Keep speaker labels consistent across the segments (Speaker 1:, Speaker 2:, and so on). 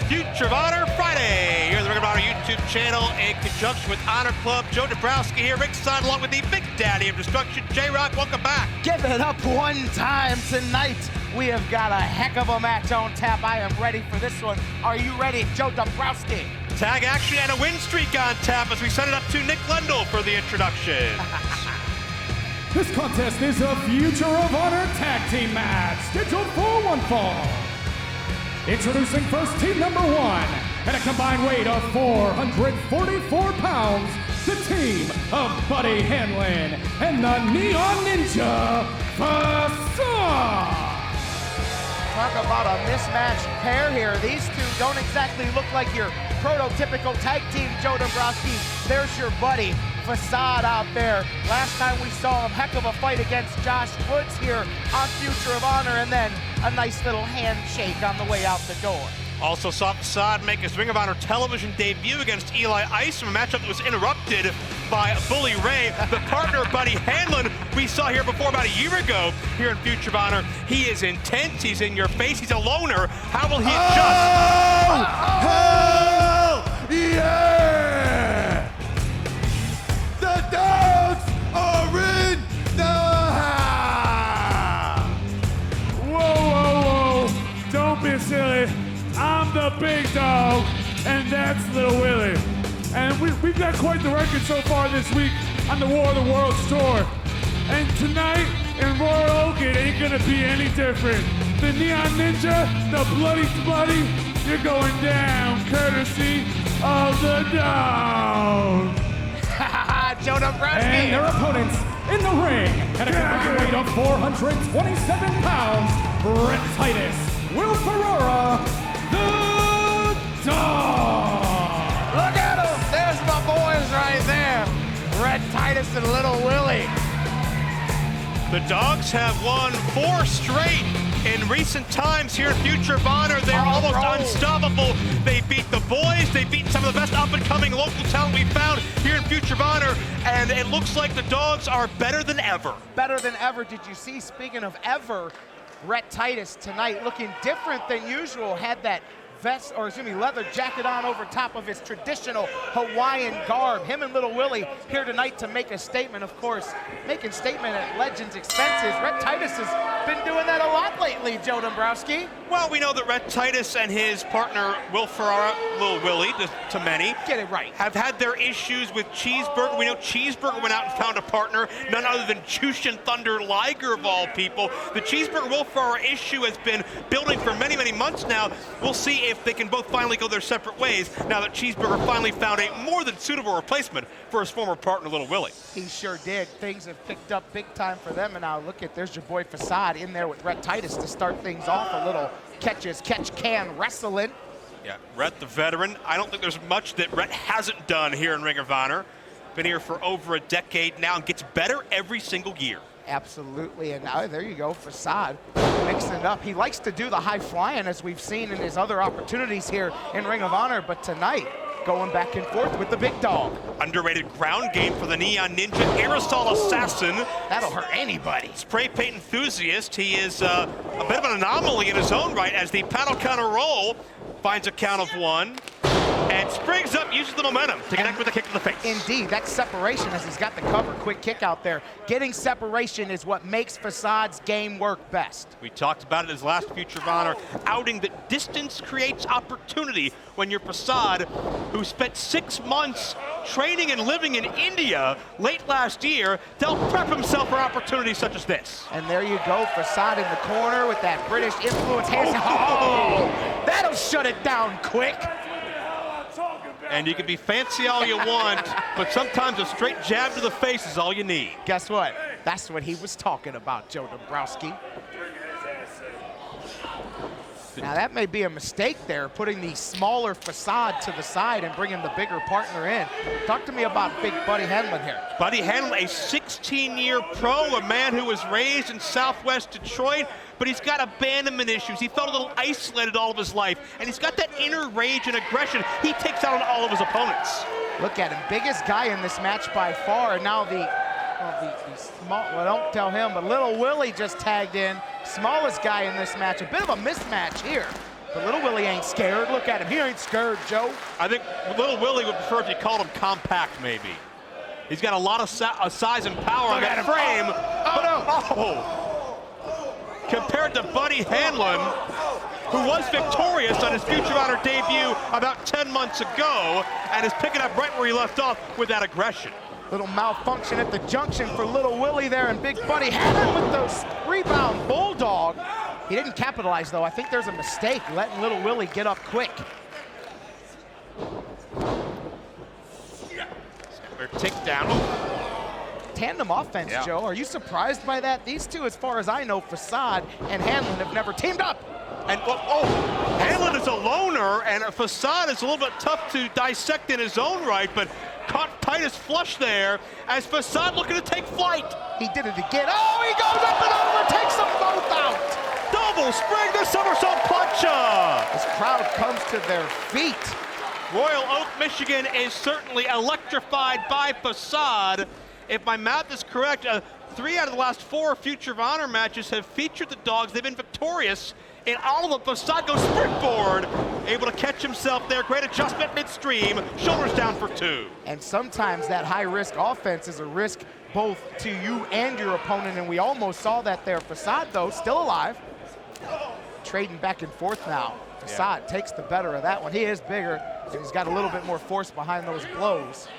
Speaker 1: Future of Honor Friday here on the Ring of Honor YouTube channel in conjunction with Honor Club. Joe Dabrowski here, ringside along with the Big Daddy of Destruction, J-Rock. Welcome back.
Speaker 2: Give it up one time tonight. We have got a heck of a match on tap. I am ready for this one. Are you ready, Joe Dabrowski?
Speaker 1: Tag action and a win streak on tap as we set it up to Nick Lendl for the introduction.
Speaker 3: This contest is a Future of Honor tag team match scheduled for one fall. Introducing first team number one, at a combined weight of 444 pounds, the team of Buddy Hanlon and the Neon Ninja Facade.
Speaker 2: Talk about a mismatched pair here. These two don't exactly look like your prototypical tag team, Joe Dabrowski. There's your buddy, Facade, out there. Last time we saw him, heck of a fight against Josh Woods here on Future of Honor, and then a nice little handshake on the way out the door.
Speaker 1: Also saw Facade make his Ring of Honor television debut against Eli Isom, a matchup that was interrupted by Bully Ray. The partner of Buddy Hanlon we saw here before about a year ago here in Future of Honor. He is intense, he's in your face, he's a loner. How will he adjust?
Speaker 4: Hell yeah! The Dawgs are in the house!
Speaker 3: Whoa, whoa, whoa, don't be silly. I'm the big dog, and that's Little Willie. And we've got quite the record so far this week on the War of the Worlds tour. And tonight in Royal Oak, it ain't gonna be any different. The Neon Ninja, the Bloody, you're going down courtesy of the Dawgs.
Speaker 2: Joe Dabrowski.
Speaker 3: And their opponents in the ring, at a combined weight of 427 pounds, Brett Titus, Will Ferrara, the Dawg.
Speaker 2: Look at him. There's my boys right there. Red Titus and Little Willie.
Speaker 1: The Dawgs have won 4 straight in recent times here in Future of Honor. They're almost unstoppable. They beat the boys. They beat some of the best up-and-coming local talent we found here in Future of Honor. And it looks like the Dawgs are better than ever.
Speaker 2: Better than ever. Did you see, speaking of ever, Brett Titus tonight looking different than usual, had that vest, or excuse me, leather jacket on over top of his traditional Hawaiian garb. Him and Little Willie here tonight to make a statement, of course, making statement at Legends expenses. Brett Titus has been doing that a lot lately, Joe Dabrowski.
Speaker 1: Well, we know that Brett Titus and his partner, Will Ferrara, Little Willie, to many,
Speaker 2: Get it right.
Speaker 1: have had their issues with Cheeseburger. We know Cheeseburger went out and found a partner, none other than Jushin Thunder Liger, of all people. The Cheeseburger Will Ferrara issue has been building for many, many months now. We'll see if they can both finally go their separate ways now that Cheeseburger finally found a more than suitable replacement for his former partner, Little Willie.
Speaker 2: He sure did. Things have picked up big time for them, and now look at, there's your boy Facade in there with Brett Titus to start things off. A little catch-can wrestling.
Speaker 1: Yeah, Rhett the veteran. I don't think there's much that Rhett hasn't done here in Ring of Honor. Been here for over a decade now and gets better every single year.
Speaker 2: Absolutely, and there you go, Facade mixing it up. He likes to do the high flying, as we've seen in his other opportunities here in Ring of Honor, but tonight, going back and forth with the big dog.
Speaker 1: Underrated ground game for the Neon Ninja, aerosol assassin.
Speaker 2: That'll hurt anybody.
Speaker 1: Spray paint enthusiast. He is a bit of an anomaly in his own right as the paddle counter roll finds a count of 1. And springs up, uses the momentum to connect with a kick to the face.
Speaker 2: Indeed, that's separation as he's got the cover, quick kick out there. Getting separation is what makes Facade's game work best.
Speaker 1: We talked about it in his last Future of Honor outing that distance creates opportunity when you're Facade, who spent 6 months training and living in India late last year to help prep himself for opportunities such as this.
Speaker 2: And there you go, Facade in the corner with that British influence. Oh, that'll shut it down quick.
Speaker 1: And you can be fancy all you want, but sometimes a straight jab to the face is all you need.
Speaker 2: Guess what? That's what he was talking about, Joe Dabrowski. Now that may be a mistake there, putting the smaller Facade to the side and bringing the bigger partner in. Talk to me about big Buddy Hanlon here.
Speaker 1: Buddy Hanlon, a 16-year pro, a man who was raised in Southwest Detroit, but he's got abandonment issues. He felt a little isolated all of his life, and he's got that inner rage and aggression he takes out on all of his opponents.
Speaker 2: Look at him, biggest guy in this match by far, and now the small, well, don't tell him, but Little Willie just tagged in, smallest guy in this match. A bit of a mismatch here. But Little Willie ain't scared. Look at him. He ain't scared, Joe.
Speaker 1: I think Little Willie would prefer if you called him compact, maybe. He's got a lot of size and power on that frame. Compared to Buddy Hanlon, who was victorious on his Future Honor debut about 10 months ago, and is picking up right where he left off with that aggression.
Speaker 2: Little malfunction at the junction for Little Willie there, and Big Buddy Hanlon with those rebound bulldog. He didn't capitalize, though. I think there's a mistake letting Little Willie get up quick.
Speaker 1: Takedown.
Speaker 2: Tandem offense,
Speaker 1: Yeah.
Speaker 2: Joe. Are you surprised by that? These two, as far as I know, Facade and Hanlon have never teamed up.
Speaker 1: And Hanlon is a loner, and Facade is a little bit tough to dissect in his own right, but caught Titus flush there as Facade looking to take flight.
Speaker 2: He did it again. Oh, he goes up and over, takes them both out.
Speaker 1: Double spring to somersault plancha.
Speaker 2: This crowd comes to their feet.
Speaker 1: Royal Oak, Michigan is certainly electrified by Facade. If my math is correct, 3 out of the last 4 Future of Honor matches have featured the Dawgs. They've been victorious in all of them. Facade goes springboard, able to catch himself there. Great adjustment midstream, shoulders down for 2.
Speaker 2: And sometimes that high-risk offense is a risk both to you and your opponent, and we almost saw that there. Facade, though, still alive. Trading back and forth now. Facade takes the better of that one. He is bigger, and he's got a little bit more force behind those blows.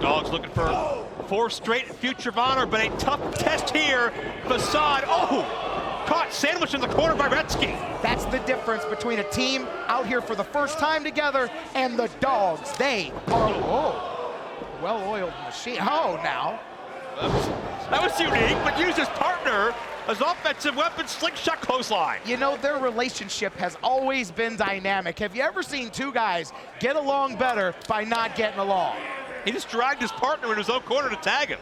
Speaker 1: Dawgs looking for 4 straight Future of Honor, but a tough test here. Facade, caught sandwiched in the corner by Retsky.
Speaker 2: That's the difference between a team out here for the first time together and the Dawgs. They are, well-oiled machine. Now.
Speaker 1: That was unique, but used his partner as offensive weapon, slingshot clothesline.
Speaker 2: You know, their relationship has always been dynamic. Have you ever seen 2 guys get along better by not getting along?
Speaker 1: He just dragged his partner in his own corner to tag him.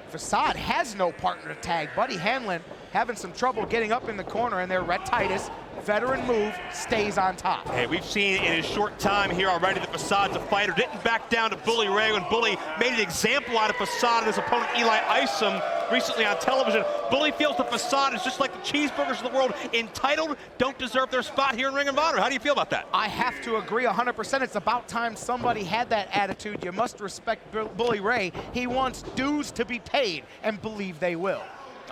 Speaker 2: Facade has no partner to tag. Buddy Hanlon having some trouble getting up in the corner, and there Rhett Titus, veteran move, stays on top.
Speaker 1: Hey, we've seen in his short time here already that Facade's a fighter. Didn't back down to Bully Ray when Bully made an example out of Facade and his opponent Eli Isom recently on television. Bully feels that Facade is just like the cheeseburgers of the world, entitled, don't deserve their spot here in Ring of Honor. How do you feel about that?
Speaker 2: I have to agree 100%. It's about time somebody had that attitude. You must respect Bully Ray. He wants dues to be paid, and believe they will.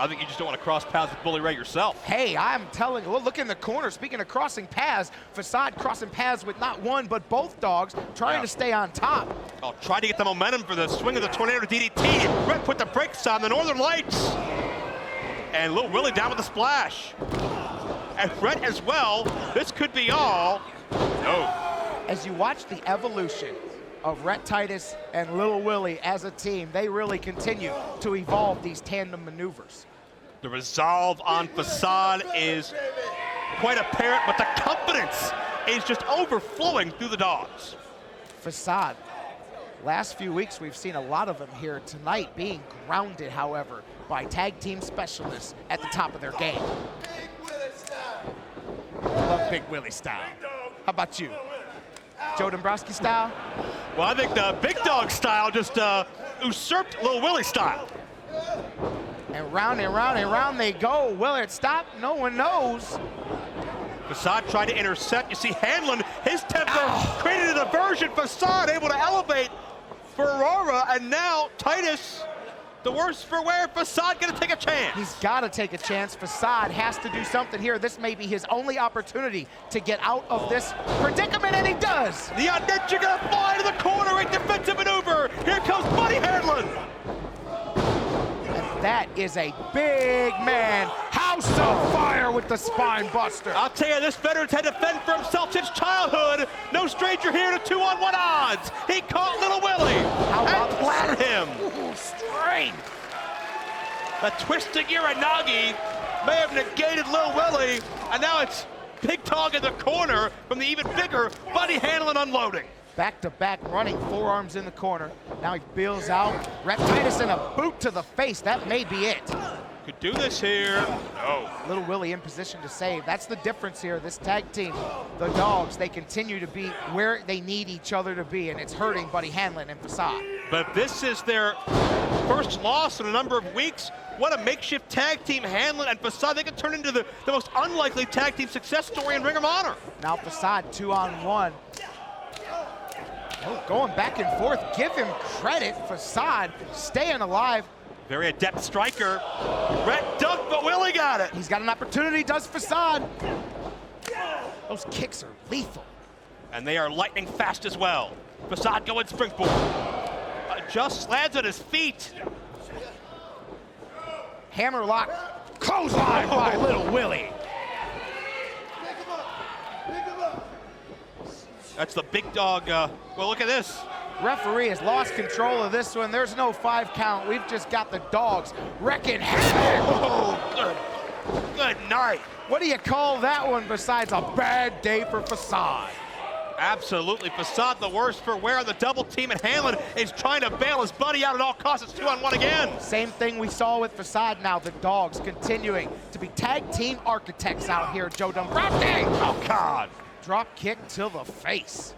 Speaker 1: I think you just don't want to cross paths with Bully Ray yourself.
Speaker 2: Hey, I'm telling you, look in the corner. Speaking of crossing paths, Facade crossing paths with not one, but both Dawgs, trying to stay on top.
Speaker 1: Trying to get the momentum for the swing of the Tornado DDT. Brett put the brakes on the Northern Lights. And Little Willie down with the splash. And Brett as well. This could be all. No.
Speaker 2: As you watch the evolution of Rhett Titus and Little Willie as a team, they really continue to evolve these tandem maneuvers.
Speaker 1: The resolve on Facade is quite apparent, but the confidence is just overflowing through the Dawgs.
Speaker 2: Facade, last few weeks we've seen a lot of them here tonight, being grounded, however, by tag team specialists at the top of their game. Love Big Willie style. How about you? Joe Dombrowski style?
Speaker 1: Well, I think the Big Dog style just usurped Little Willie style.
Speaker 2: And round and round and round they go. Will it stop? No one knows.
Speaker 1: Facade tried to intercept. You see Hanlon, his temper created a diversion. Facade able to elevate for Aurora, and now Titus, the worse for wear. Facade gonna take a chance.
Speaker 2: He's gotta take a chance. Facade has to do something here. This may be his only opportunity to get out of this predicament, and he does.
Speaker 1: The Ninja gonna fly to the corner, a defensive maneuver. Here comes Buddy Hanlon.
Speaker 2: And that is a big man. House of fire with the spine buster.
Speaker 1: I'll tell you, this veteran's had to fend for himself since childhood. No stranger here to 2-on-1 odds. He caught Little Willie and flattered him.
Speaker 2: Ooh, strength.
Speaker 1: The twisting Uranagi may have negated Lil Willie, and now it's Big Dog in the corner from the even bigger Buddy Hanlon unloading.
Speaker 2: Back-to-back running forearms in the corner. Now he bails out. Rhett Titus in a boot to the face. That may be it.
Speaker 1: Could do this here. No.
Speaker 2: Little Willie in position to save. That's the difference here. This tag team, the Dawgs, they continue to be where they need each other to be, and it's hurting Buddy Hanlon and Facade.
Speaker 1: But this is their first loss in a number of weeks. What a makeshift tag team, Hanlon and Facade. They could turn into the most unlikely tag team success story in Ring of Honor.
Speaker 2: Now Facade 2-on-1. Oh, going back and forth. Give him credit. Facade staying alive.
Speaker 1: Very adept striker. Brett ducked, but Willie got it.
Speaker 2: He's got an opportunity, does Facade. Those kicks are lethal.
Speaker 1: And they are lightning fast as well. Facade going springboard. Just lands on his feet.
Speaker 2: Hammerlock. Clothesline by Little Willie.
Speaker 1: That's the big dog. Well, look at this.
Speaker 2: Referee has lost control of this one. There's no 5 count. We've just got the Dawgs wrecking havoc.
Speaker 1: Oh, good night.
Speaker 2: What do you call that one besides a bad day for Facade?
Speaker 1: Absolutely. Facade the worst for wear. The double team, and Hanlon is trying to bail his buddy out at all costs. It's 2-on-1 again.
Speaker 2: Same thing we saw with Facade now. The Dawgs continuing to be tag team architects out here, Joe Dombrowski.
Speaker 1: Oh, God.
Speaker 2: Drop kick to the face.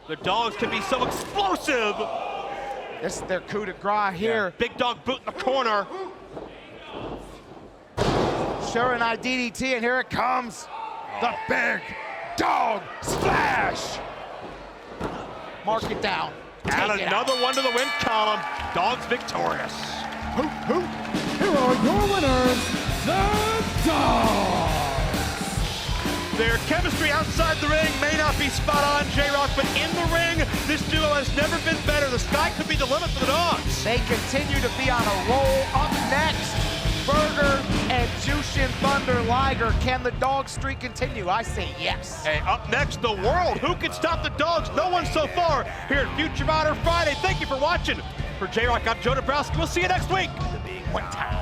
Speaker 1: The Dawgs can be so explosive.
Speaker 2: This is their coup de grace here.
Speaker 1: Yeah. Big dog boot in the corner.
Speaker 2: Sure, an DDT, and here it comes. The big dog splash. Mark it down.
Speaker 1: And another one to the win column. Dawgs victorious.
Speaker 3: Hoop, hoop. Here are your winners, the Dawgs.
Speaker 1: Their chemistry outside the ring may not be spot on, J-Rock, but in the ring, this duo has never been better. The sky could be the limit for the Dawgs.
Speaker 2: They continue to be on a roll. Up next, Berger and Jushin Thunder Liger. Can the dog streak continue? I say yes.
Speaker 1: Hey, up next, the world. Who can stop the Dawgs? No one so far here at Future Honor Friday. Thank you for watching. For J-Rock, I'm Joe Dombrowski. We'll see you next week.
Speaker 2: What time?